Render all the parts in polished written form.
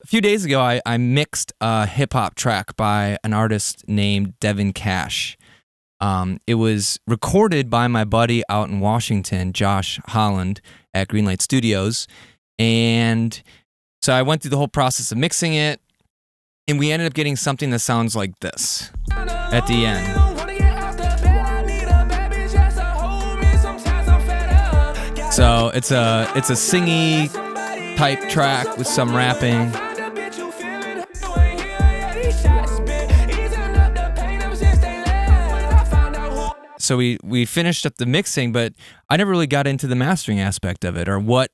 A few days ago, I mixed a hip-hop track by an artist named Devin Cash. It was recorded by my buddy out in Washington, Josh Holland, at Greenlight Studios. And so I went through the whole process of mixing it, and we ended up getting something that sounds like this at the end. So it's a singy type track with some rapping. So we finished up the mixing, but I never really got into the mastering aspect of it, or what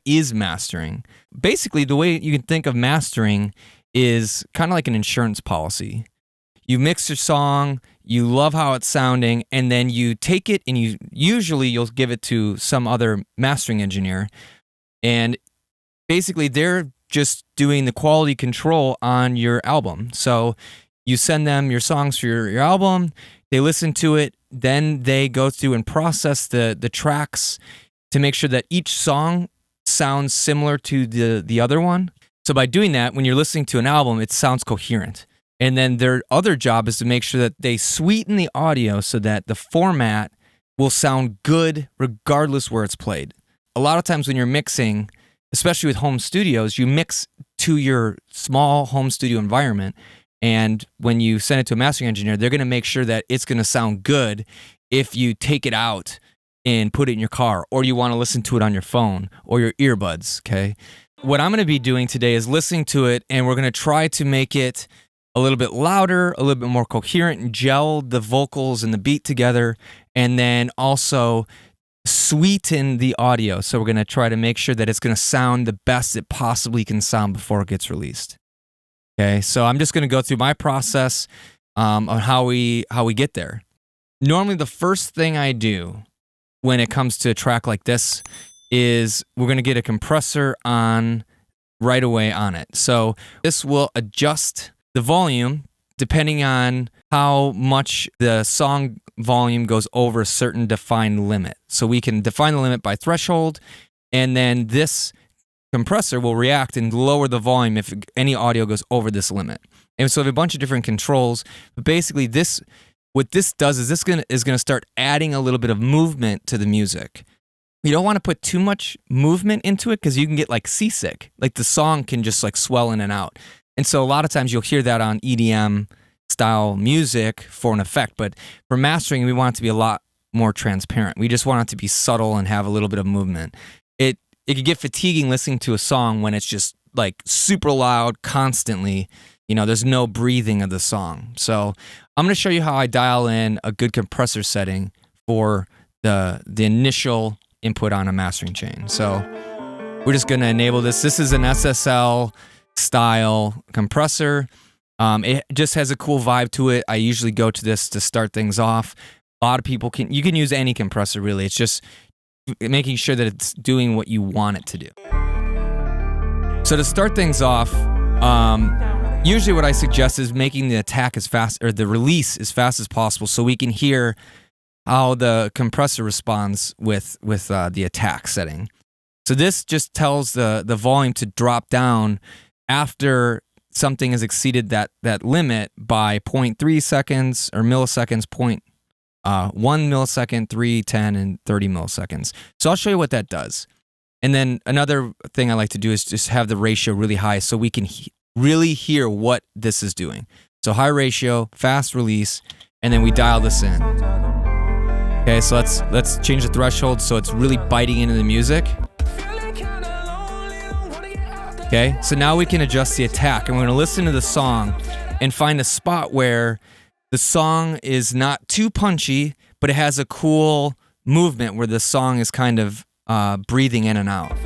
is mastering. Basically, the way you can think of mastering is kind of like an insurance policy. You mix your song, you love how it's sounding, and then you take it and you'll give it to some other mastering engineer, and basically they're just doing the quality control on your album. So you send them your songs for your album, they listen to it, then they go through and process the tracks to make sure that each song sounds similar to the other one. So by doing that, when you're listening to an album, it sounds coherent. And then their other job is to make sure that they sweeten the audio so that the format will sound good regardless where it's played. A lot of times when you're mixing, especially with home studios, you mix to your small home studio environment. And when you send it to a mastering engineer, they're going to make sure that it's going to sound good if you take it out and put it in your car, or you want to listen to it on your phone or your earbuds, okay? What I'm going to be doing today is listening to it, and we're going to try to make it a little bit louder, a little bit more coherent, and gel the vocals and the beat together, and then also sweeten the audio. So we're going to try to make sure that it's going to sound the best it possibly can sound before it gets released. Okay, so I'm just going to go through my process on how we get there. Normally, the first thing I do when it comes to a track like this is we're going to get a compressor on right away on it. So this will adjust the volume depending on how much the song volume goes over a certain defined limit. So we can define the limit by threshold, and then this compressor will react and lower the volume if any audio goes over this limit. And so we have a bunch of different controls, but basically what this does is this is going to start adding a little bit of movement to the music. You don't want to put too much movement into it because you can get like seasick. Like the song can just like swell in and out. And so a lot of times you'll hear that on EDM style music for an effect, but for mastering, we want it to be a lot more transparent. We just want it to be subtle and have a little bit of movement. It could get fatiguing listening to a song when it's just like super loud constantly. You know, there's no breathing of the song. So I'm going to show you how I dial in a good compressor setting for the initial input on a mastering chain. So we're just going to enable this. This is an SSL style compressor. It just has a cool vibe to it. I usually go to this to start things off. A lot of people you can use any compressor really. It's just making sure that it's doing what you want it to do. So to start things off, usually what I suggest is making the attack as fast, or the release as fast as possible, so we can hear how the compressor responds with the attack setting. So this just tells the volume to drop down after something has exceeded that limit by 0.3 seconds or milliseconds, 1 millisecond, 3, 10, and 30 milliseconds. So I'll show you what that does. And then another thing I like to do is just have the ratio really high so we can really hear what this is doing. So high ratio, fast release, and then we dial this in. Okay, so let's change the threshold so it's really biting into the music. Okay, so now we can adjust the attack, and we're going to listen to the song and find a spot where the song is not too punchy, but it has a cool movement where the song is kind of breathing in and out.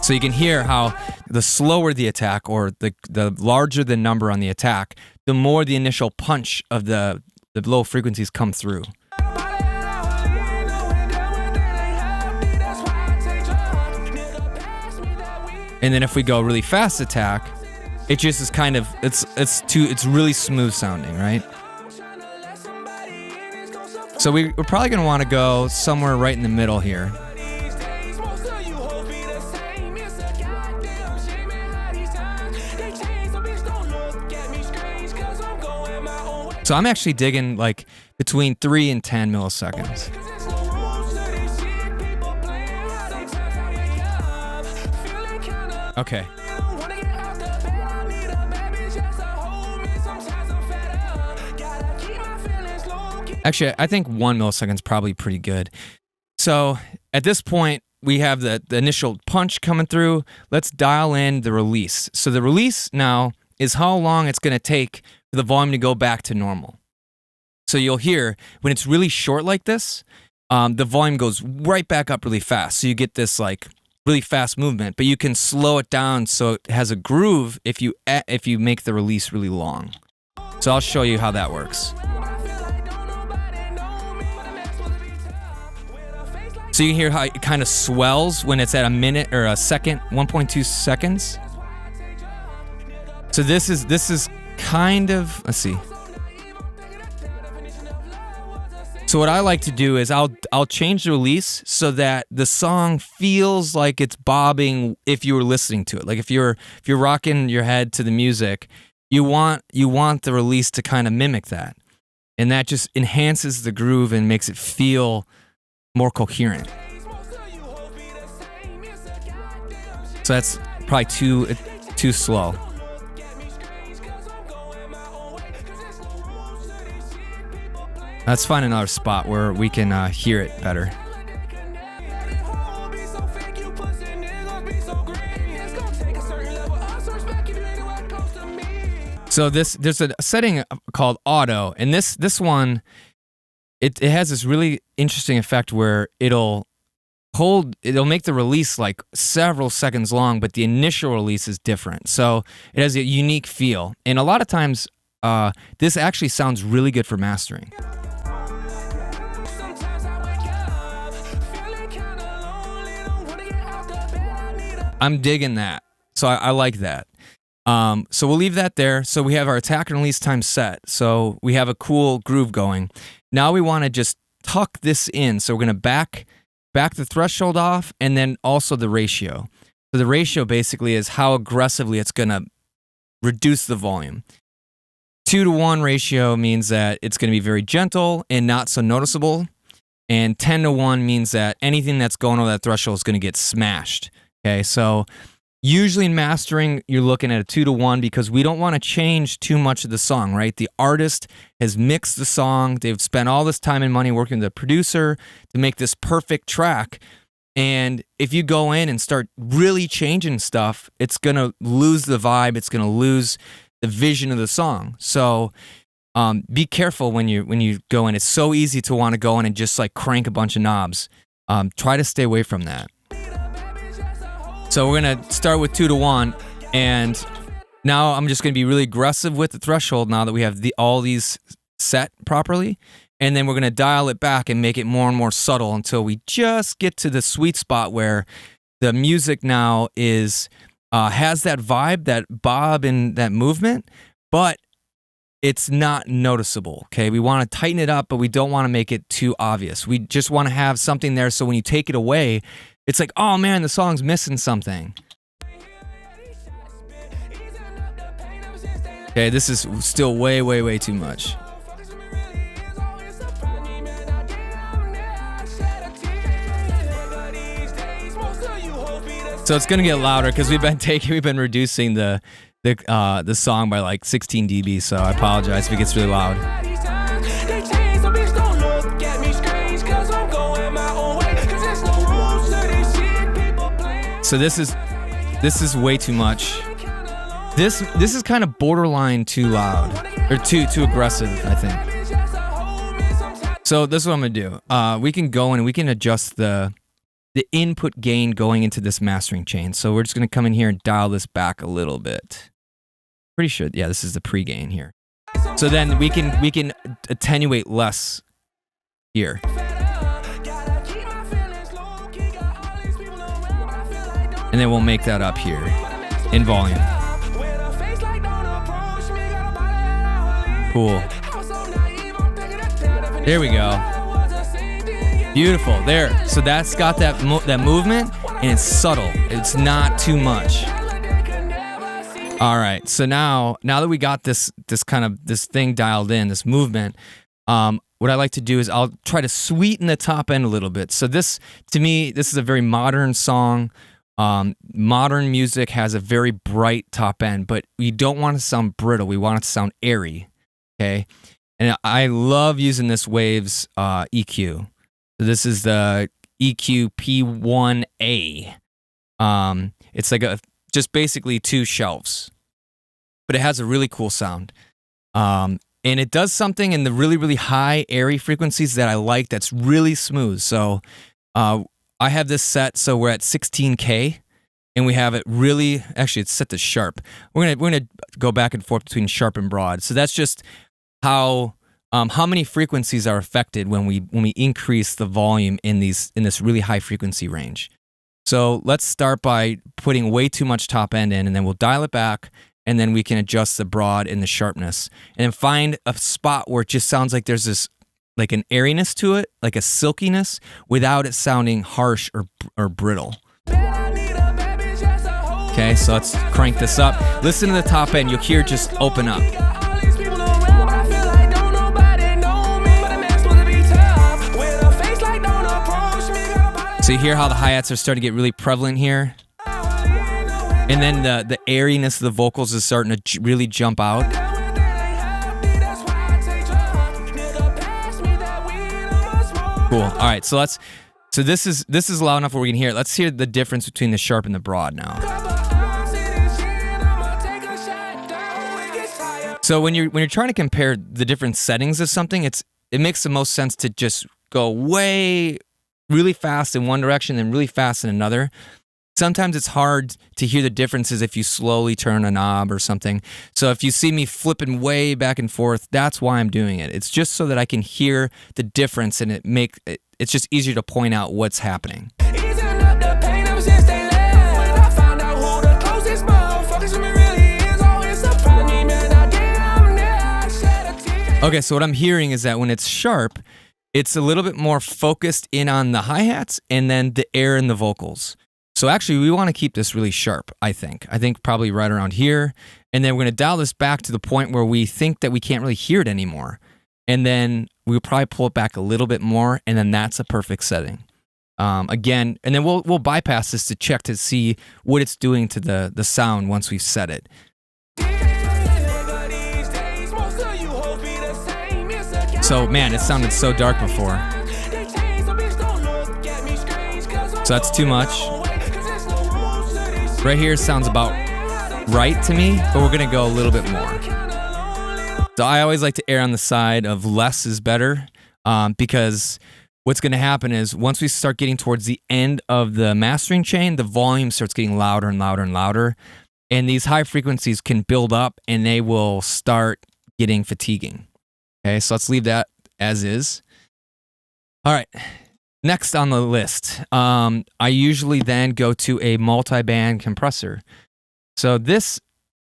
So you can hear how the slower the attack, or the larger the number on the attack, the more the initial punch of the low frequencies come through. And then if we go really fast attack, it just is kind of, it's really smooth sounding, right? So we're probably going to want to go somewhere right in the middle here. So I'm actually digging like between 3 and 10 milliseconds. Okay. Actually, I think 1 millisecond is probably pretty good. So at this point, we have the initial punch coming through. Let's dial in the release. So the release now is how long it's going to take for the volume to go back to normal. So you'll hear when it's really short like this, the volume goes right back up really fast. So you get this like really fast movement, but you can slow it down so it has a groove if you make the release really long. So I'll show you how that works. So you hear how it kind of swells when it's at a minute or a second, 1.2 seconds. So this is kind of, let's see. So what I like to do is I'll change the release so that the song feels like it's bobbing if you were listening to it. Like if you're rocking your head to the music, you want the release to kind of mimic that. And that just enhances the groove and makes it feel more coherent. So that's probably too slow. Let's find another spot where we can hear it better. So there's a setting called auto, and this one, it has this really interesting effect where it'll make the release like several seconds long, but the initial release is different. So it has a unique feel, and a lot of times this actually sounds really good for mastering. I'm digging that. So I like that. So we'll leave that there. So we have our attack and release time set. So we have a cool groove going. Now we want to just tuck this in. So we're going to back the threshold off and then also the ratio. So the ratio basically is how aggressively it's going to reduce the volume. 2-to-1 ratio means that it's going to be very gentle and not so noticeable. And 10-to-1 means that anything that's going over that threshold is going to get smashed. Okay, so usually in mastering, you're looking at a 2-to-1 because we don't want to change too much of the song, right? The artist has mixed the song. They've spent all this time and money working with the producer to make this perfect track. And if you go in and start really changing stuff, it's going to lose the vibe. It's going to lose the vision of the song. So be careful when you go in. It's so easy to want to go in and just like crank a bunch of knobs. Try to stay away from that. So we're going to start with 2-to-1, and now I'm just going to be really aggressive with the threshold now that we have all these set properly, and then we're going to dial it back and make it more and more subtle until we just get to the sweet spot where the music now has that vibe, that bob and that movement, but it's not noticeable, okay? We want to tighten it up, but we don't want to make it too obvious. We just want to have something there so when you take it away, it's like, oh man, the song's missing something. Okay, this is still way, way, way too much. So it's gonna get louder because we've been reducing the song by like 16 dB. So I apologize if it gets really loud. So this is way too much. This is kind of borderline too loud or too aggressive, I think. So this is what I'm gonna do. We can go in and we can adjust the input gain going into this mastering chain. So we're just gonna come in here and dial this back a little bit. Pretty sure, yeah, this is the pre-gain here. So then we can attenuate less here. And then we'll make that up here in volume. Cool. There we go. Beautiful. There. So that's got that that movement, and it's subtle. It's not too much. All right. So now that we got this thing dialed in, this movement, what I like to do is I'll try to sweeten the top end a little bit. So this, to me, this is a very modern song. Modern music has a very bright top end, but we don't want it to sound brittle. We want it to sound airy. Okay. And I love using this Waves EQ. So this is the EQ P1A. It's like just basically 2 shelves, but it has a really cool sound. And it does something in the really, really high airy frequencies that I like that's really smooth. So I have this set, so we're at 16K, and we have it really, actually it's set to sharp. We're gonna go back and forth between sharp and broad. So that's just how many frequencies are affected when we increase the volume in this really high frequency range. So let's start by putting way too much top end in, and then we'll dial it back, and then we can adjust the broad and the sharpness, and then find a spot where it just sounds like there's this, like an airiness to it, like a silkiness, without it sounding harsh or brittle. Okay, so let's crank this up. Listen to the top end, you'll hear it just open up. So you hear how the hi-hats are starting to get really prevalent here? And then the airiness of the vocals is starting to really jump out. Cool. All right, so this is loud enough where we can hear it. Let's hear the difference between the sharp and the broad now. So when you're trying to compare the different settings of something, it makes the most sense to just go way really fast in one direction and really fast in another. Sometimes it's hard to hear the differences if you slowly turn a knob or something. So if you see me flipping way back and forth, that's why I'm doing it. It's just so that I can hear the difference, and it's just easier to point out what's happening. Okay, so what I'm hearing is that when it's sharp, it's a little bit more focused in on the hi-hats and then the air in the vocals. So actually, we want to keep this really sharp, I think. I think probably right around here. And then we're going to dial this back to the point where we think that we can't really hear it anymore. And then we'll probably pull it back a little bit more, and then that's a perfect setting. Again, and then we'll bypass this to check to see what it's doing to the sound once we've set it. So, man, it sounded so dark before. So that's too much. Right here sounds about right to me, but we're going to go a little bit more. So I always like to err on the side of less is better, because what's going to happen is once we start getting towards the end of the mastering chain, the volume starts getting louder and louder and louder, and these high frequencies can build up, and they will start getting fatiguing. Okay, so let's leave that as is. All right, next on the list, I usually then go to a multi-band compressor. So this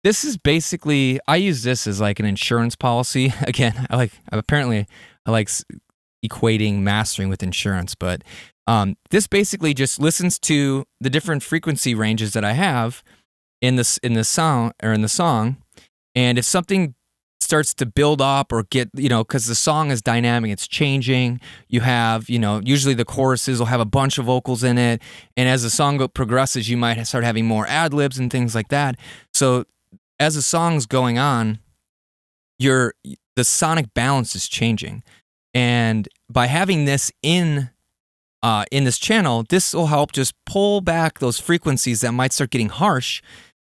is basically, I use this as like an insurance policy. Again, I like equating mastering with insurance, but this basically just listens to the different frequency ranges that I have in the song, and if something starts to build up or get, because the song is dynamic, it's changing. You have, usually the choruses will have a bunch of vocals in it. And as the song progresses, you might start having more ad-libs and things like that. So as the song's going on, the sonic balance is changing. And by having this in this channel, this will help just pull back those frequencies that might start getting harsh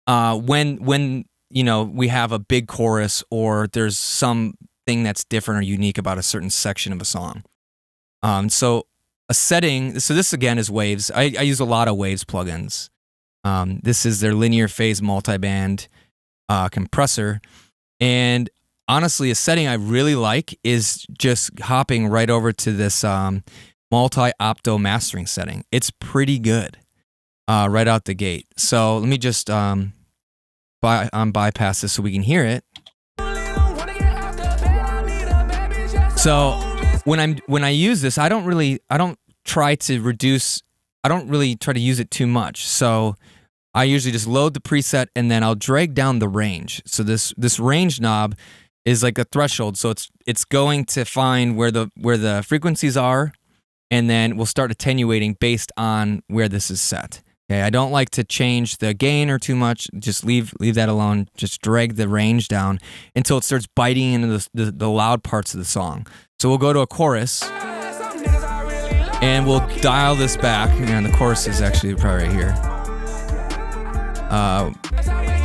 when we have a big chorus or there's something that's different or unique about a certain section of a song. So a setting, so this again is Waves. I use a lot of Waves plugins. This is their linear phase multiband compressor. And honestly, a setting I really like is just hopping right over to this multi-opto mastering setting. It's pretty good right out the gate. So let me just bypass this so we can hear it. So when I use this, I don't really try to use it too much. So I usually just load the preset and then I'll drag down the range. So this range knob is like a threshold. So it's going to find where the frequencies are, and then we'll start attenuating based on where this is set. Okay, I don't like to change the gain or too much. Just leave that alone. Just drag the range down until it starts biting into the loud parts of the song. So we'll go to a chorus, and we'll dial this back. And the chorus is actually probably right here.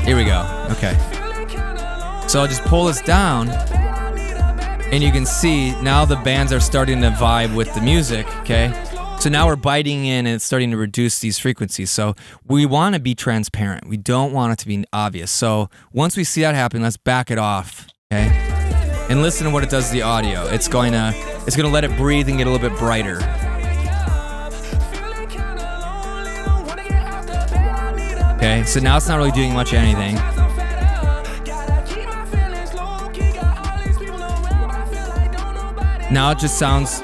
Here we go. Okay. So I'll just pull this down, and you can see now the bands are starting to vibe with the music. Okay. So now we're biting in and it's starting to reduce these frequencies. So we want to be transparent. We don't want it to be obvious. So once we see that happen, let's back it off, okay? And listen to what it does to the audio. It's going to let it breathe and get a little bit brighter. Okay, so now it's not really doing much of anything. Now it just sounds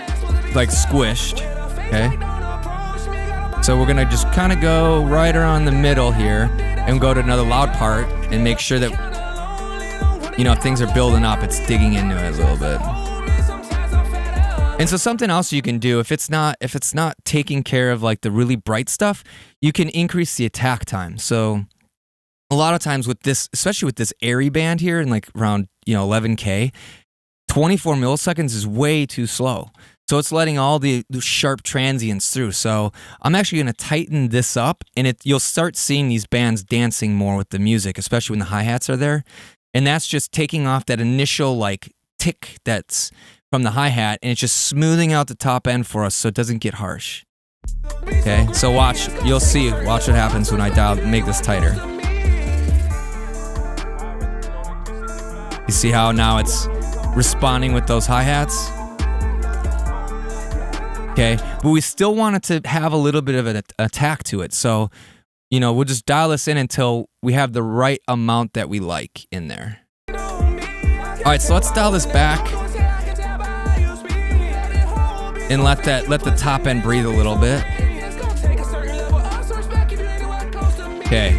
like squished. Okay, so we're gonna just kind of go right around the middle here and go to another loud part and make sure that, if things are building up, it's digging into it a little bit. And so something else you can do, if it's not taking care of like the really bright stuff, you can increase the attack time. So a lot of times with this, especially with this airy band here in like around 11K, 24 milliseconds is way too slow. So it's letting all the sharp transients through. So I'm actually going to tighten this up, and you'll start seeing these bands dancing more with the music, especially when the hi-hats are there. And that's just taking off that initial like tick that's from the hi-hat, and it's just smoothing out the top end for us so it doesn't get harsh. Okay, so watch what happens when I make this tighter. You see how now it's responding with those hi-hats? Okay, but we still want it to have a little bit of an attack to it. So, we'll just dial this in until we have the right amount that we like in there. All right, so let's dial this back and let the top end breathe a little bit. Okay.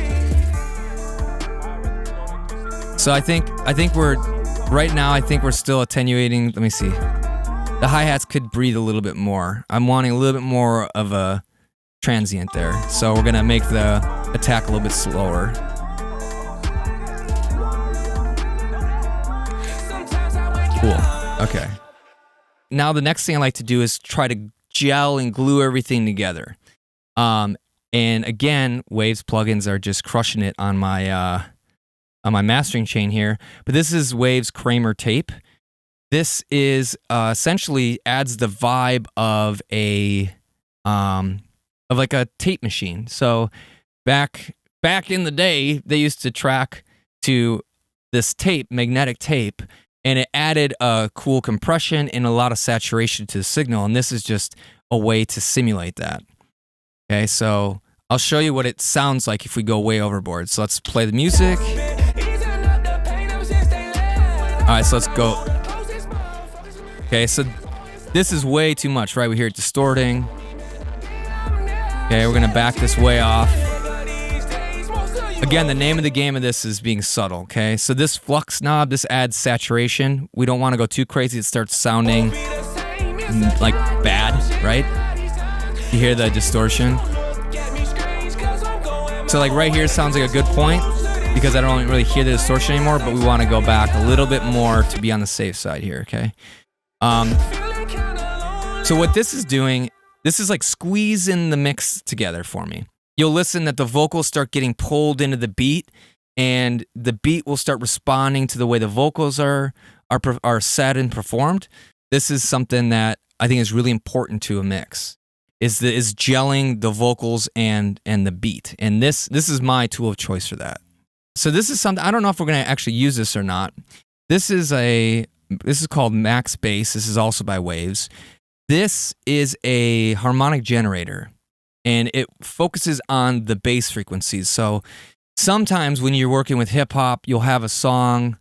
So I think we're still attenuating. Let me see. The hi-hats could breathe a little bit more. I'm wanting a little bit more of a transient there. So we're going to make the attack a little bit slower. Cool. Okay. Now the next thing I like to do is try to gel and glue everything together. And again, Waves plugins are just crushing it on my mastering chain here. But this is Waves Kramer tape. This is essentially adds the vibe of like a tape machine. So back in the day, they used to track to this tape, magnetic tape, and it added a cool compression and a lot of saturation to the signal. And this is just a way to simulate that. Okay, so I'll show you what it sounds like if we go way overboard. So let's play the music. All right, so let's go. Okay, so this is way too much, right? We hear it distorting. Okay, we're gonna back this way off. Again, the name of the game of this is being subtle, okay? So this flux knob, this adds saturation. We don't wanna go too crazy. It starts sounding like bad, right? You hear the distortion? So like right here sounds like a good point because I don't really hear the distortion anymore, but we wanna go back a little bit more to be on the safe side here, okay? So what this is doing, this is like squeezing the mix together for me. You'll listen that the vocals start getting pulled into the beat, and the beat will start responding to the way the vocals are set and performed. This is something that I think is really important to a mix. Is gelling the vocals and the beat, and this is my tool of choice for that. So this is something I don't know if we're going to actually use this or not. This is called Max Bass. This is also by Waves. This is a harmonic generator, and it focuses on the bass frequencies. So sometimes when you're working with hip hop, you'll have a song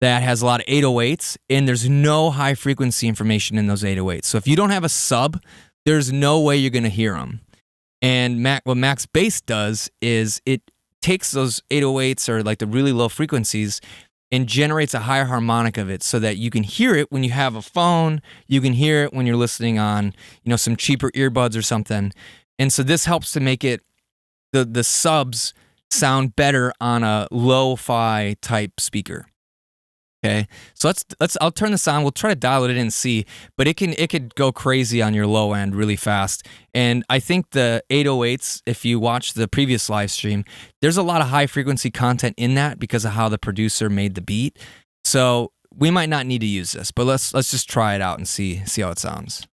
that has a lot of 808s, and there's no high frequency information in those 808s. So if you don't have a sub, there's no way you're going to hear them. And what Max Bass does is it takes those 808s or like the really low frequencies and generates a higher harmonic of it so that you can hear it when you have a phone, you can hear it when you're listening on, some cheaper earbuds or something. And so this helps to make it, the subs sound better on a lo-fi type speaker. Okay, so I'll turn this on. We'll try to dial it in and see, but it could go crazy on your low end really fast. And I think the 808s, if you watch the previous live stream, there's a lot of high frequency content in that because of how the producer made the beat. So we might not need to use this, but let's just try it out and see how it sounds.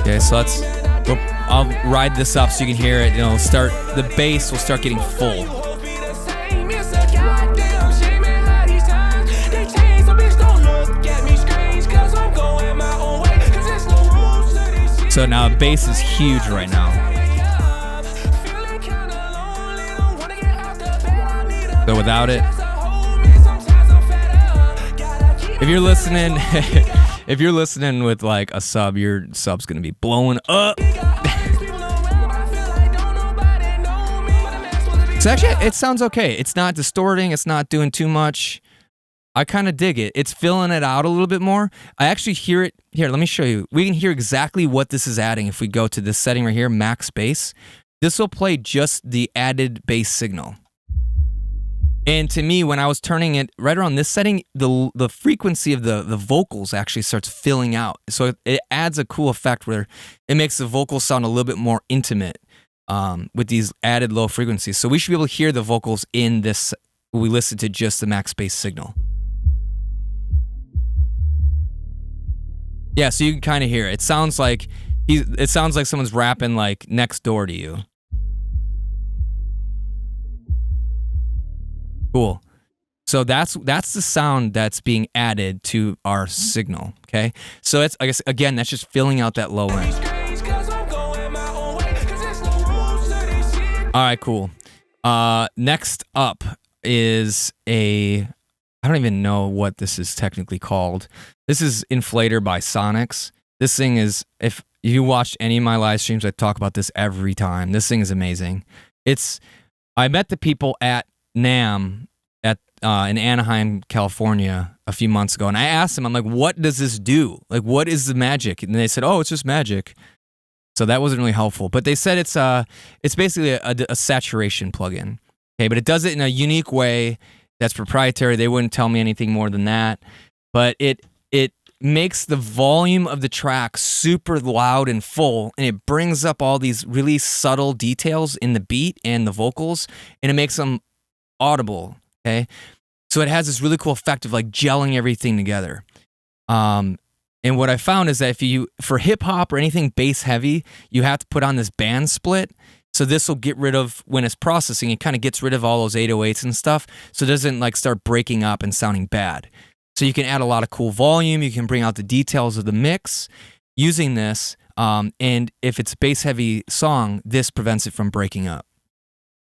Okay, so I'll ride this up so you can hear it. The bass will start getting full. So now bass is huge right now. So without it, if you're listening with like a sub, your sub's gonna be blowing up. So actually, it sounds okay. It's not distorting. It's not doing too much. I kind of dig it. It's filling it out a little bit more. I actually hear it. Here, let me show you. We can hear exactly what this is adding if we go to this setting right here, max bass. This will play just the added bass signal. And to me, when I was turning it right around this setting, the frequency of the vocals actually starts filling out. So it adds a cool effect where it makes the vocals sound a little bit more intimate with these added low frequencies. So we should be able to hear the vocals in this when we listen to just the max bass signal. Yeah, so you can kind of hear it. It sounds like someone's rapping like next door to you. Cool. So that's the sound that's being added to our signal. Okay. So it's, I guess, again, that's just filling out that low end. All right, cool. Next up is I don't even know what this is technically called. This is Inflator by Sonics. This thing is, if you watched any of my live streams, I talk about this every time. This thing is amazing. I met the people at NAMM in Anaheim, California a few months ago, and I asked them, I'm like, what does this do? Like, what is the magic? And they said, oh, it's just magic. So that wasn't really helpful. But they said it's basically a saturation plugin. Okay, but it does it in a unique way that's proprietary. They wouldn't tell me anything more than that. But it makes the volume of the track super loud and full, and it brings up all these really subtle details in the beat and the vocals, and it makes them audible. Okay, so it has this really cool effect of like gelling everything together. And what I found is that for hip hop or anything bass heavy, you have to put on this band split. So this will get rid of, when it's processing, it kind of gets rid of all those 808s and stuff, so it doesn't like start breaking up and sounding bad. So you can add a lot of cool volume. You can bring out the details of the mix using this. And if it's a bass heavy song, this prevents it from breaking up.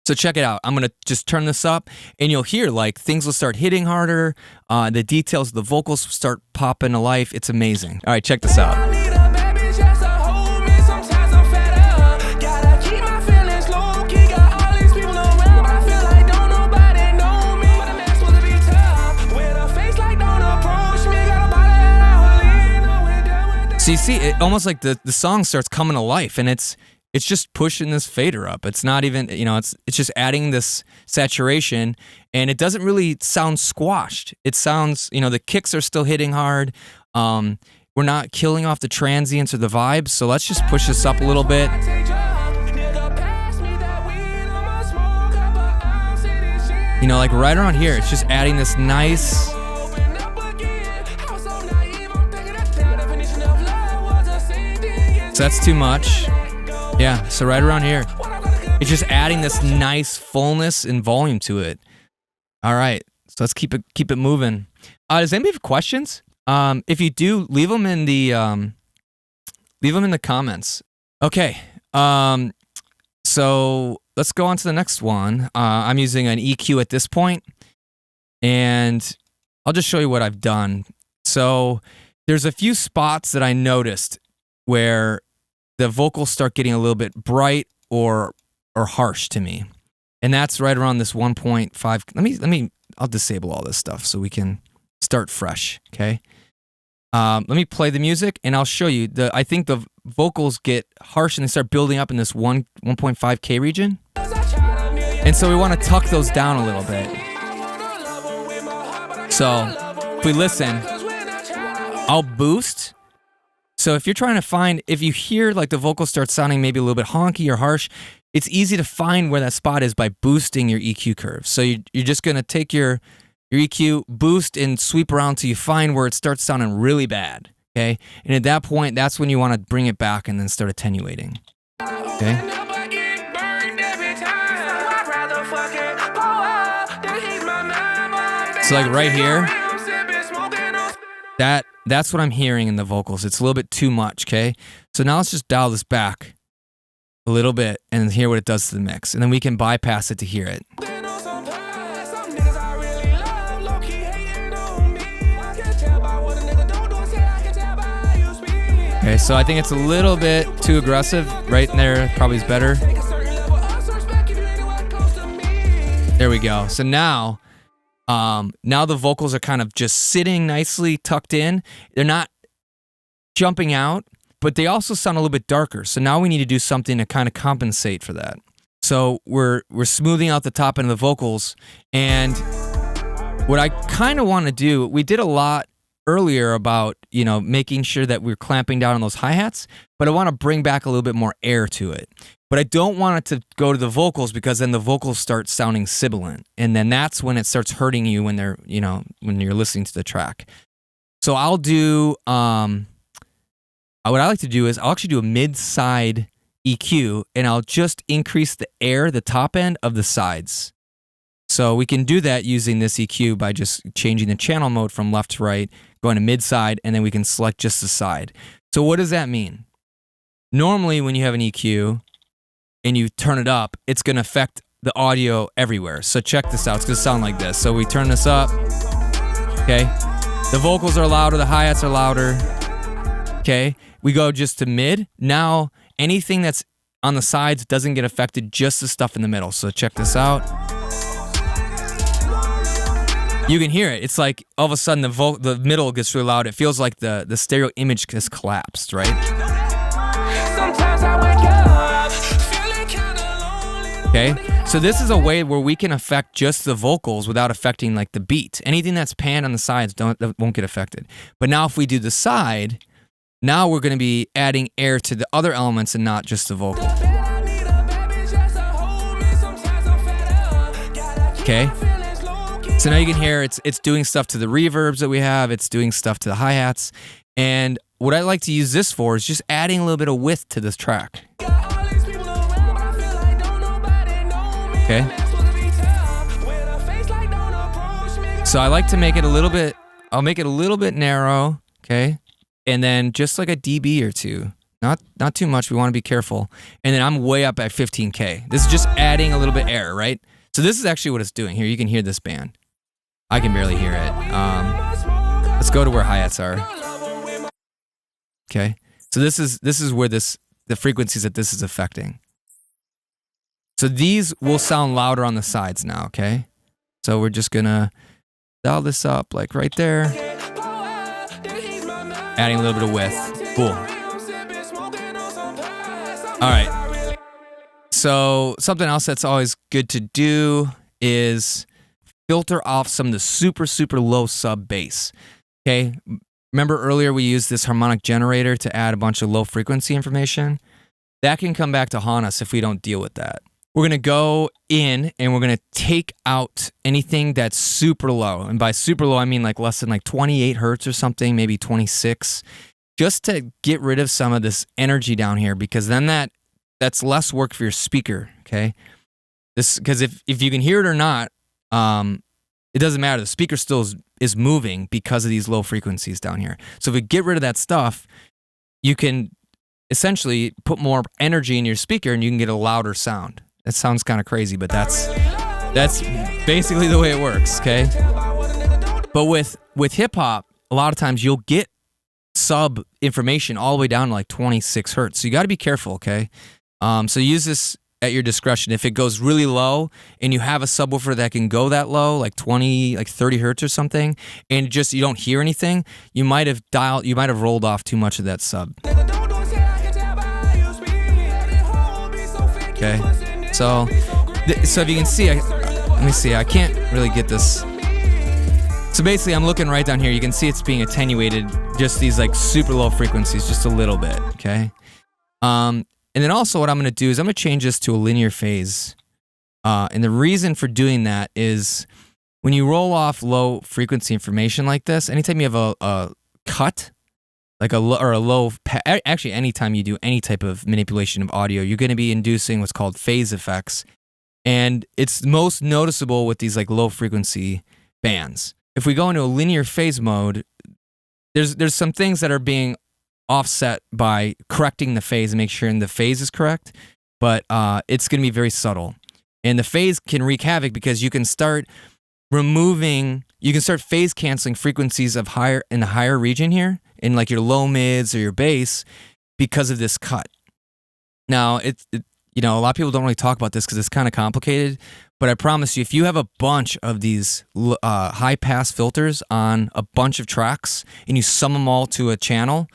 So check it out. I'm going to just turn this up and you'll hear like things will start hitting harder. The details of the vocals start popping to life. It's amazing. All right, check this out. So you see, it almost like the song starts coming to life, and it's just pushing this fader up. It's not even, it's just adding this saturation, and it doesn't really sound squashed. It sounds, the kicks are still hitting hard. We're not killing off the transients or the vibes, so let's just push this up a little bit. Like right around here, it's just adding this nice... So that's too much. Yeah, so right around here. It's just adding this nice fullness and volume to it. All right, so let's keep it moving. Does anybody have questions? If you do, leave them in the comments. Okay, so let's go on to the next one. I'm using an EQ at this point. And I'll just show you what I've done. So there's a few spots that I noticed where the vocals start getting a little bit bright or harsh to me. And that's right around this 1.5. I'll disable all this stuff so we can start fresh, okay? Let me play the music and I'll show you. I think the vocals get harsh and they start building up in this 1.5K region. And so we want to tuck those down a little bit. So if we listen, I'll boost. So if you're trying to find, if you hear like the vocals start sounding maybe a little bit honky or harsh, it's easy to find where that spot is by boosting your EQ curve. So you're just going to take your EQ, boost, and sweep around till you find where it starts sounding really bad, okay? And at that point, that's when you want to bring it back and then start attenuating, okay? So like right here, that's what I'm hearing in the vocals. It's a little bit too much, okay? So now let's just dial this back a little bit and hear what it does to the mix. And then we can bypass it to hear it. Okay, so I think it's a little bit too aggressive. Right in there probably is better. There we go. So now the vocals are kind of just sitting nicely tucked in. They're not jumping out, but they also sound a little bit darker. So now we need to do something to kind of compensate for that. So we're smoothing out the top end of the vocals. And what I kind of want to do, we did a lot earlier about, making sure that we're clamping down on those hi-hats, but I want to bring back a little bit more air to it. But I don't want it to go to the vocals because then the vocals start sounding sibilant. And then that's when it starts hurting you when they're, when you're listening to the track. So I'll do, what I like to do is I'll actually do a mid-side EQ and I'll just increase the air, the top end of the sides. So we can do that using this EQ by just changing the channel mode from left to right, going to mid-side, and then we can select just the side. So what does that mean? Normally when you have an EQ and you turn it up, it's going to affect the audio everywhere. So check this out. It's going to sound like this. So we turn this up. Okay. The vocals are louder. The hi-hats are louder. Okay. We go just to mid. Now anything that's on the sides doesn't get affected, just the stuff in the middle. So check this out. You can hear it. It's like all of a sudden the middle gets really loud. It feels like the stereo image has collapsed, right? Okay, so this is a way where we can affect just the vocals without affecting like the beat. Anything that's panned on the sides won't get affected. But now if we do the side, now we're going to be adding air to the other elements and not just the vocal. Okay. So now you can hear it's doing stuff to the reverbs that we have. It's doing stuff to the hi-hats. And what I like to use this for is just adding a little bit of width to this track. Okay. So I like to make it a little bit, I'll make it a little bit narrow, okay? And then just like a dB or two. Not too much, we want to be careful. And then I'm way up at 15K. This is just adding a little bit air, right? So this is actually what it's doing. Here, you can hear this band. I can barely hear it. Let's go to where hi-hats are. Okay. So this is where the frequencies that this is affecting. So these will sound louder on the sides now, okay? So we're just gonna dial this up like right there. Adding a little bit of width. Cool. All right. So something else that's always good to do is filter off some of the super, super low sub bass. Okay? Remember earlier we used this harmonic generator to add a bunch of low frequency information? That can come back to haunt us if we don't deal with that. We're going to go in and we're going to take out anything that's super low. And by super low, I mean like less than like 28 hertz or something, maybe 26, just to get rid of some of this energy down here, because then that's less work for your speaker, okay? Because if you can hear it or not, it doesn't matter. The speaker still is moving because of these low frequencies down here. So if we get rid of that stuff, you can essentially put more energy in your speaker and you can get a louder sound. That sounds kind of crazy, but that's basically the way it works, okay? But with hip hop, a lot of times you'll get sub information all the way down to like 26 hertz. So you got to be careful, okay? So use this at your discretion. If it goes really low and you have a subwoofer that can go that low, like 20, like 30 hertz or something, and just you don't hear anything, you might have rolled off too much of that sub. Okay, so if you can see, let me see, I can't really get this. So basically, I'm looking right down here. You can see it's being attenuated, just these like super low frequencies, just a little bit, okay? And then also what I'm going to do is I'm going to change this to a linear phase. And the reason for doing that is when you roll off low frequency information like this, anytime you have a cut, like actually anytime you do any type of manipulation of audio, you're going to be inducing what's called phase effects. And it's most noticeable with these like low frequency bands. If we go into a linear phase mode, there's some things that are being offset by correcting the phase and make sure the phase is correct, but it's going to be very subtle. And the phase can wreak havoc because you can start phase canceling frequencies of in the higher region here, in like your low mids or your bass, because of this cut. Now, a lot of people don't really talk about this because it's kind of complicated, but I promise you, if you have a bunch of these high-pass filters on a bunch of tracks and you sum them all to a channel,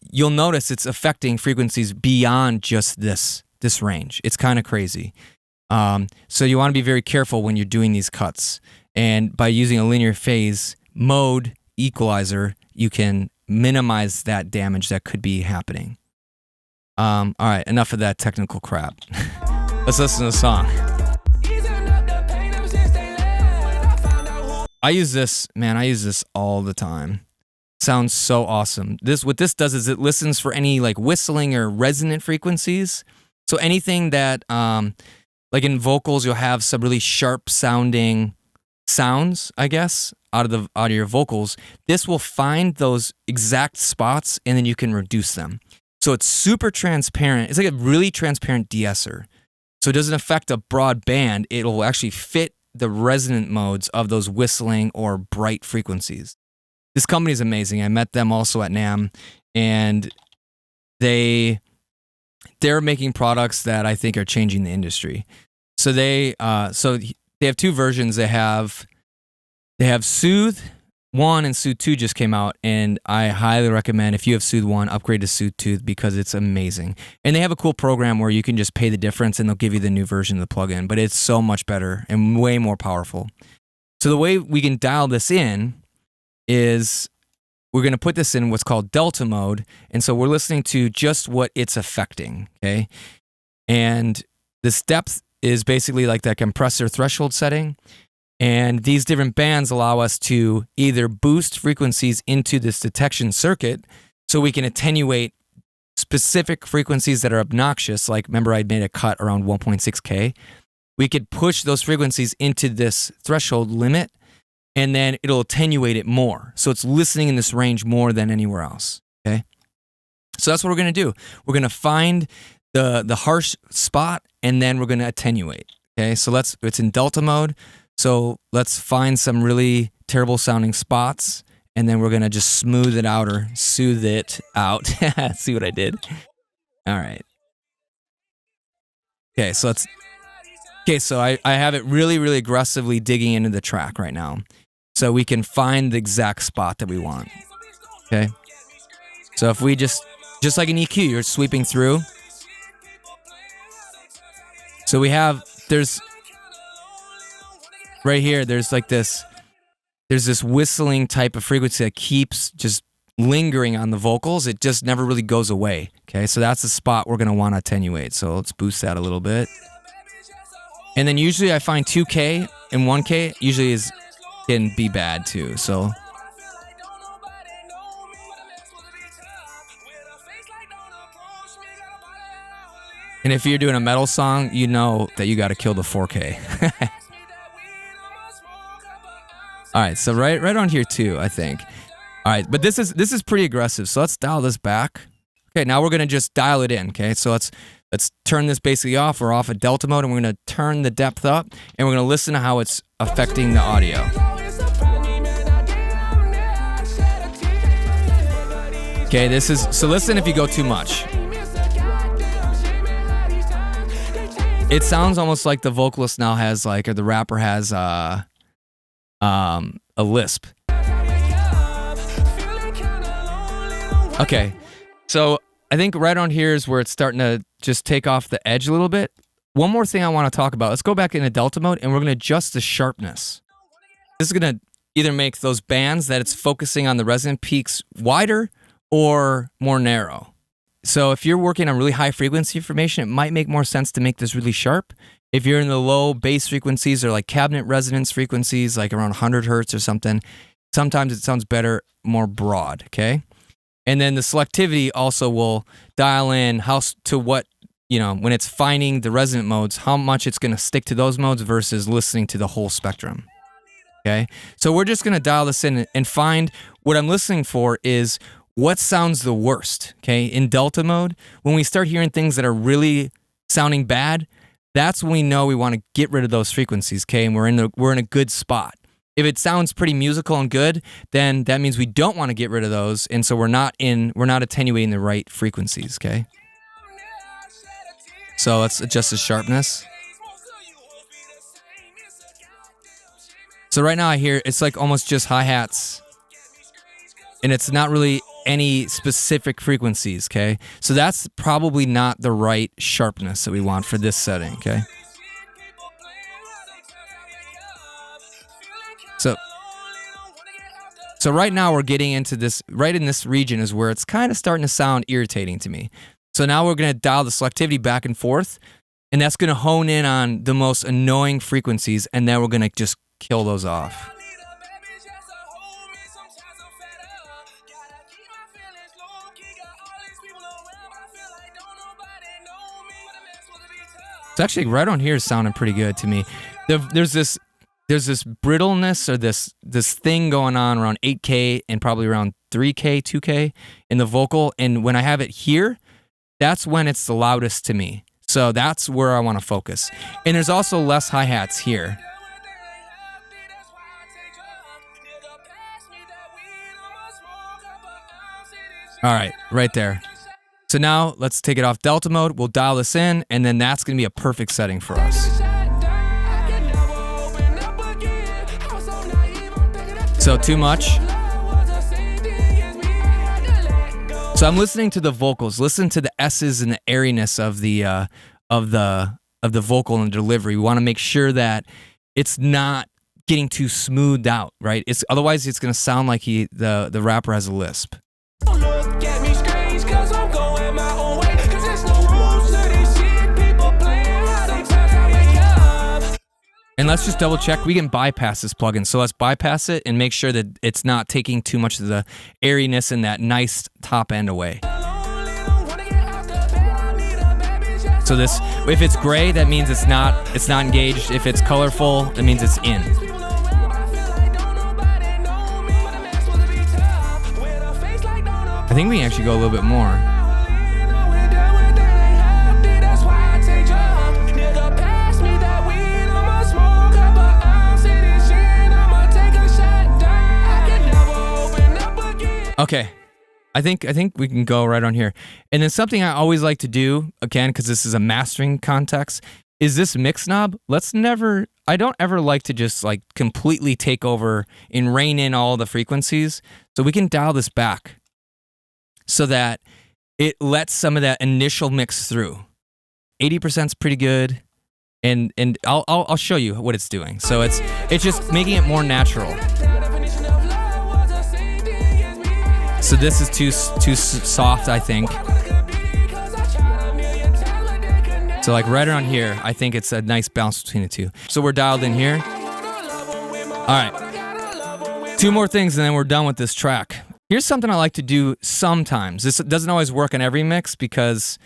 you'll notice it's affecting frequencies beyond just this range. It's kind of crazy. So you want to be very careful when you're doing these cuts. And by using a linear phase mode equalizer, you can minimize that damage that could be happening. All right, enough of that technical crap. Let's listen to the song. I use this all the time. Sounds so awesome. What this does is it listens for any like whistling or resonant frequencies. So anything that, like in vocals, you'll have some really sharp sounding sounds, I guess, out of your vocals. This will find those exact spots and then you can reduce them. So it's super transparent. It's like a really transparent de-esser. So it doesn't affect a broad band. It'll actually fit the resonant modes of those whistling or bright frequencies. This company is amazing. I met them also at NAMM, and they're making products that I think are changing the industry. So they have two versions. They have Soothe 1 and Soothe 2 just came out, and I highly recommend if you have Soothe 1, upgrade to Soothe 2 because it's amazing. And they have a cool program where you can just pay the difference and they'll give you the new version of the plugin, but it's so much better and way more powerful. So the way we can dial this in is we're going to put this in what's called delta mode, and so we're listening to just what it's affecting, okay? And this depth is basically like that compressor threshold setting. And these different bands allow us to either boost frequencies into this detection circuit so we can attenuate specific frequencies that are obnoxious. Like, remember I made a cut around 1.6K? We could push those frequencies into this threshold limit, and then it'll attenuate it more. So it's listening in this range more than anywhere else, okay? So that's what we're going to do. We're going to find the harsh spot, and then we're going to attenuate, okay? So it's in delta mode. So let's find some really terrible sounding spots, and then we're going to just smooth it out or soothe it out. See what I did? All right. Okay, so I have it really, really aggressively digging into the track right now so we can find the exact spot that we want. Okay? So if we just like an EQ, you're sweeping through. So there's right here, there's this whistling type of frequency that keeps just lingering on the vocals. It just never really goes away. Okay, so that's the spot we're going to want to attenuate. So let's boost that a little bit. And then usually I find 2K and 1K usually can be bad too. So and if you're doing a metal song, you know that you got to kill the 4K. All right, so right on here too, I think. All right, but this is pretty aggressive. So let's dial this back. Okay, now we're gonna just dial it in. Okay, so let's turn this basically off. We're off at delta mode, and we're gonna turn the depth up, and we're gonna listen to how it's affecting the audio. Okay, so listen if you go too much. It sounds almost like the vocalist now has or the rapper has a lisp. Okay, so I think right on here is where it's starting to just take off the edge a little bit. One more thing I want to talk about. Let's go back into delta mode, and we're going to adjust the sharpness. This is going to either make those bands that it's focusing on the resonant peaks wider or more narrow. So if you're working on really high frequency information, it might make more sense to make this really sharp. If you're in the low bass frequencies or like cabinet resonance frequencies, like around 100 hertz or something, sometimes it sounds better more broad, okay? And then the selectivity also will dial in when it's finding the resonant modes, how much it's going to stick to those modes versus listening to the whole spectrum. Okay? So we're just going to dial this in and find what I'm listening for is what sounds the worst, okay? In delta mode, when we start hearing things that are really sounding bad, that's when we know we want to get rid of those frequencies, okay? And we're in a good spot. If it sounds pretty musical and good, then that means we don't want to get rid of those, and so we're not attenuating the right frequencies, okay? So let's adjust the sharpness. So right now I hear it's like almost just hi-hats, and it's not really any specific frequencies, okay? So that's probably not the right sharpness that we want for this setting, okay? So right now we're getting into this, right in this region is where it's kind of starting to sound irritating to me. So now we're going to dial the selectivity back and forth, and that's going to hone in on the most annoying frequencies, and then we're going to just kill those off. It's actually right on here is sounding pretty good to me. There's this brittleness or this thing going on around 8K and probably around 3K, 2K in the vocal. And when I have it here, that's when it's the loudest to me. So that's where I want to focus. And there's also less hi-hats here. All right, right there. So now let's take it off delta mode. We'll dial this in, and then that's going to be a perfect setting for us. So too much. So I'm listening to the vocals. Listen to the S's and the airiness of the vocal and delivery. We want to make sure that it's not getting too smoothed out, right? Otherwise it's going to sound like the rapper has a lisp. And let's just double check. We can bypass this plugin. So let's bypass it and make sure that it's not taking too much of the airiness and that nice top end away. So this, if it's gray, that means it's not engaged. If it's colorful, that means it's in. I think we can actually go a little bit more. Okay, I think we can go right on here. And then something I always like to do, again, because this is a mastering context, is this mix knob. I don't ever like to just like completely take over and rein in all the frequencies. So we can dial this back so that it lets some of that initial mix through. 80% is pretty good. And I'll show you what it's doing. So it's just making it more natural. So this is too soft, I think. So like right around here, I think it's a nice balance between the two. So we're dialed in here. All right. 2 more things and then we're done with this track. Here's something I like to do sometimes. This doesn't always work on every mix because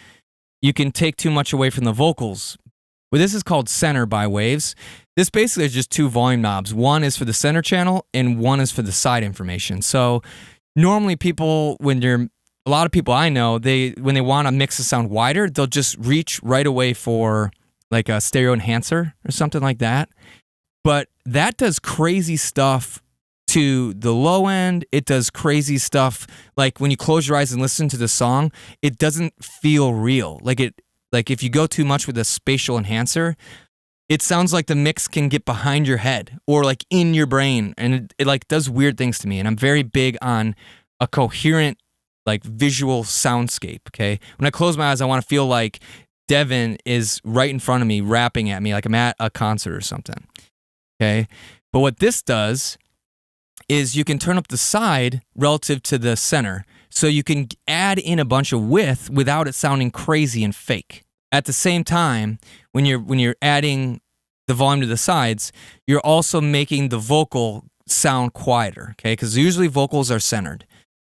you can take too much away from the vocals. But this is called center by Waves. This basically is just 2 volume knobs. One is for the center channel and one is for the side information. So normally a lot of people I know, when they want to mix the sound wider, they'll just reach right away for like a stereo enhancer or something like that. But that does crazy stuff to the low end, it does crazy stuff. Like when you close your eyes and listen to the song, it doesn't feel real. Like if you go too much with a spatial enhancer, it sounds like the mix can get behind your head or like in your brain, and it like does weird things to me. And I'm very big on a coherent, like visual soundscape. Okay, when I close my eyes, I want to feel like Devin is right in front of me, rapping at me like I'm at a concert or something. Okay, but what this does is you can turn up the side relative to the center, so you can add in a bunch of width without it sounding crazy and fake. At the same time, when you're adding the volume to the sides, you're also making the vocal sound quieter, okay? Because usually vocals are centered.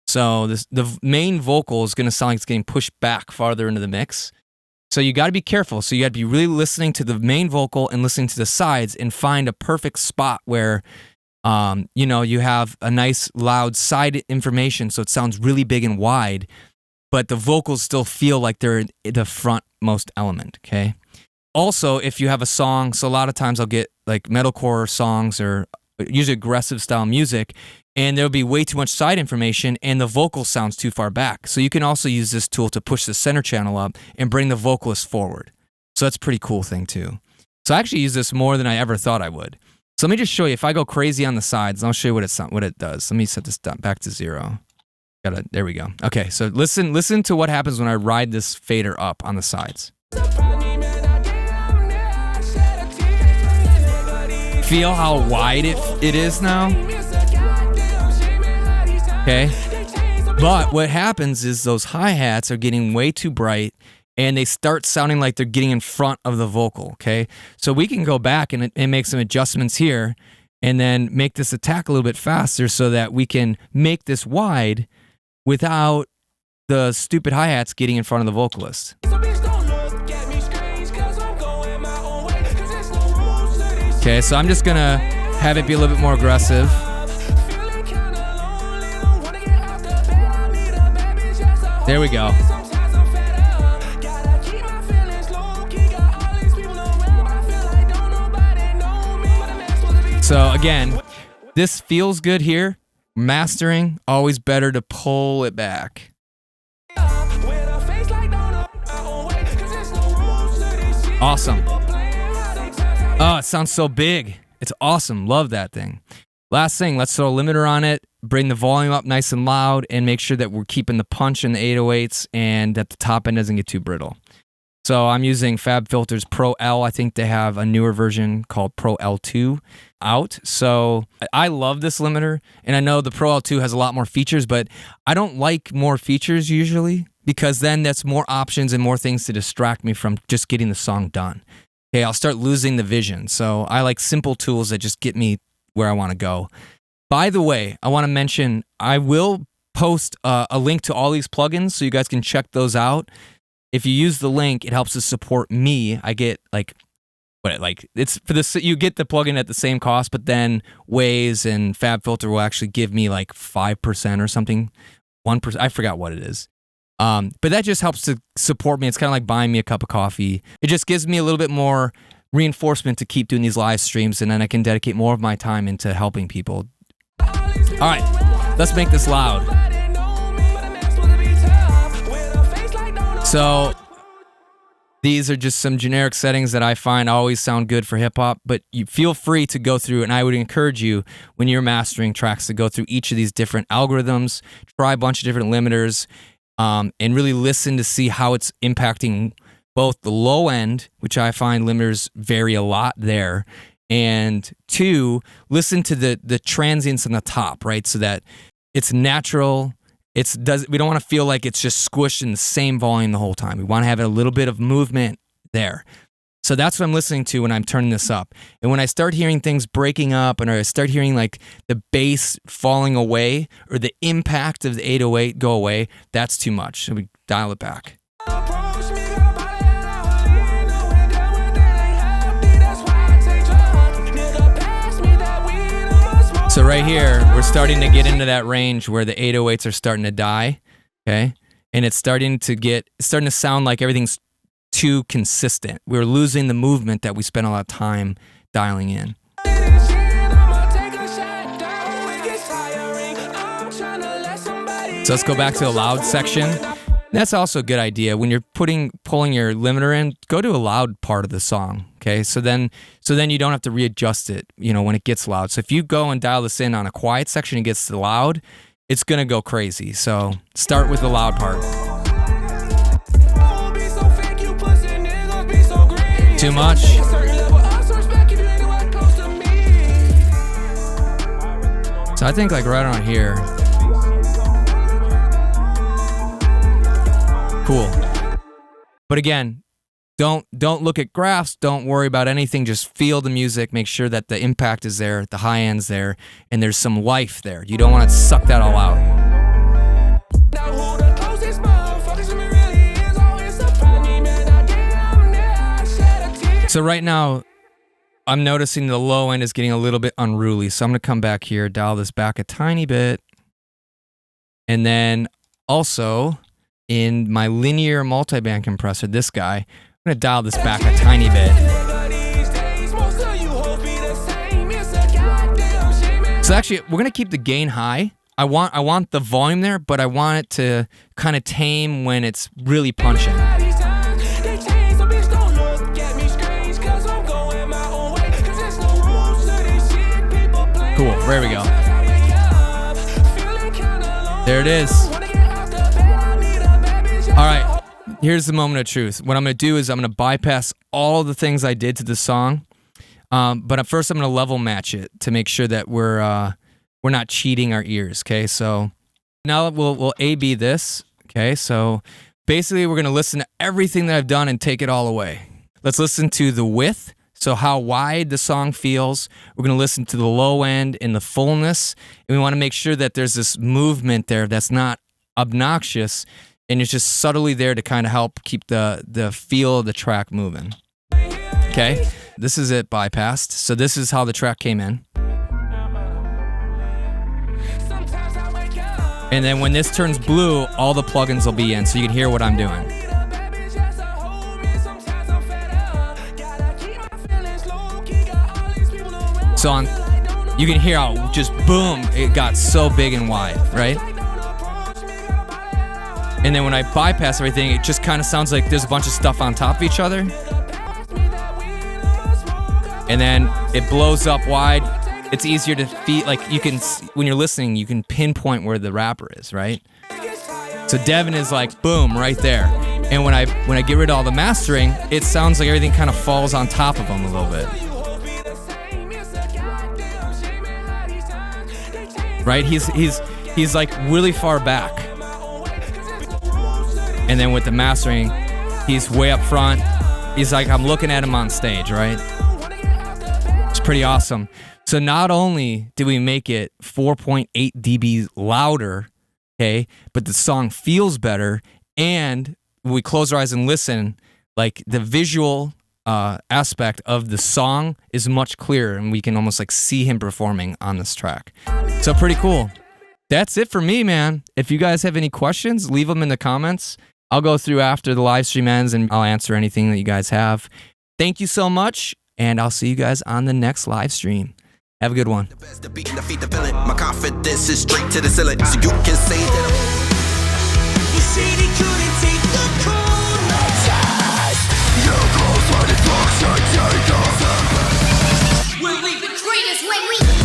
So the main vocal is going to sound like it's getting pushed back farther into the mix. So you got to be careful. So you got to be really listening to the main vocal and listening to the sides and find a perfect spot where you have a nice loud side information, so it sounds really big and wide, but the vocals still feel like they're the frontmost element, okay? Also, if you have a song, so a lot of times I'll get like metalcore songs or usually aggressive style music, and there'll be way too much side information and the vocal sounds too far back. So you can also use this tool to push the center channel up and bring the vocalist forward. So that's a pretty cool thing too. So I actually use this more than I ever thought I would. So let me just show you. If I go crazy on the sides, I'll show you what it does. Let me set this back to 0. There we go. Okay, so listen to what happens when I ride this fader up on the sides. Feel how wide it is now? Okay. But what happens is those hi-hats are getting way too bright, and they start sounding like they're getting in front of the vocal, okay? So we can go back and make some adjustments here and then make this attack a little bit faster so that we can make this wide without the stupid hi-hats getting in front of the vocalist. Okay, so I'm just gonna have it be a little bit more aggressive. There we go. So again, this feels good here. Mastering, always better to pull it back. Awesome. Oh, it sounds so big. It's awesome. Love that thing. Last thing, let's throw a limiter on it, bring the volume up nice and loud, and make sure that we're keeping the punch in the 808s and that the top end doesn't get too brittle. So I'm using FabFilter's Pro L. I think they have a newer version called Pro L2 out. So I love this limiter, and I know the Pro L2 has a lot more features, but I don't like more features usually because then that's more options and more things to distract me from just getting the song done. Okay, I'll start losing the vision. So I like simple tools that just get me where I want to go. By the way, I want to mention I will post a link to all these plugins so you guys can check those out. If you use the link, it helps to support me. I get it's for this. You get the plugin at the same cost, but then Waze and FabFilter will actually give me like 5% or something, 1%. I forgot what it is. But that just helps to support me. It's kind of like buying me a cup of coffee. It just gives me a little bit more reinforcement to keep doing these live streams, and then I can dedicate more of my time into helping people. All right, let's make this loud. So these are just some generic settings that I find always sound good for hip hop, but you feel free to go through, and I would encourage you when you're mastering tracks to go through each of these different algorithms, try a bunch of different limiters, and really listen to see how it's impacting both the low end, which I find limiters vary a lot there, and 2, listen to the transients on the top, right? So that it's natural. We don't want to feel like it's just squished in the same volume the whole time. We want to have a little bit of movement there. So that's what I'm listening to when I'm turning this up. And when I start hearing things breaking up, and I start hearing like the bass falling away or the impact of the 808 go away, that's too much. So we dial it back. So right here, we're starting to get into that range where the 808s are starting to die, okay? And it's starting to sound like everything's too consistent. We're losing the movement that we spent a lot of time dialing in. So let's go back to the loud section. That's also a good idea. When you're pulling your limiter in, go to a loud part of the song. Okay, so then you don't have to readjust it, when it gets loud. So if you go and dial this in on a quiet section and it gets loud, it's gonna go crazy. So start with the loud part. Too much. So I think like right around here. Cool. But again, don't look at graphs, don't worry about anything, just feel the music, make sure that the impact is there, the high end's there, and there's some life there. You don't want to suck that all out. So right now, I'm noticing the low end is getting a little bit unruly, so I'm going to come back here, dial this back a tiny bit, and then also in my linear multiband compressor, this guy, I'm going to dial this back a tiny bit. So actually, we're going to keep the gain high. I want the volume there, but I want it to kind of tame when it's really punching. Cool, there we go. There it is. All right, here's the moment of truth. What I'm going to do is I'm going to bypass all the things I did to the song, but at first I'm going to level match it to make sure that we're not cheating our ears. Okay, so now we'll A/B this. Okay, so basically we're going to listen to everything that I've done and take it all away. Let's listen to the width. So how wide the song feels. We're going to listen to the low end and the fullness. And we want to make sure that there's this movement there that's not obnoxious and it's just subtly there to kind of help keep the feel of the track moving. Okay, this is it bypassed. So this is how the track came in. And then when this turns blue, all the plugins will be in so you can hear what I'm doing. So you can hear how just boom, it got so big and wide, right? And then when I bypass everything, it just kind of sounds like there's a bunch of stuff on top of each other. And then it blows up wide. It's easier to feel, like you can, when you're listening, you can pinpoint where the rapper is, right? So Devin is like, boom, right there. And when I get rid of all the mastering, it sounds like everything kind of falls on top of him a little bit. Right? He's like really far back. And then with the mastering, he's way up front. He's like, I'm looking at him on stage, right? It's pretty awesome. So not only did we make it 4.8 dB louder, okay, but the song feels better, and when we close our eyes and listen, like the visual aspect of the song is much clearer, and we can almost like see him performing on this track. So pretty cool. That's it for me, man. If you guys have any questions, leave them in the comments. I'll go through after the live stream ends and I'll answer anything that you guys have. Thank you so much, and I'll see you guys on the next live stream. Have a good one. My confidence is straight to the ceiling, so you can say that you said he couldn't take the cold nights. Your clothes are the dark side. We'll leave the greatest when we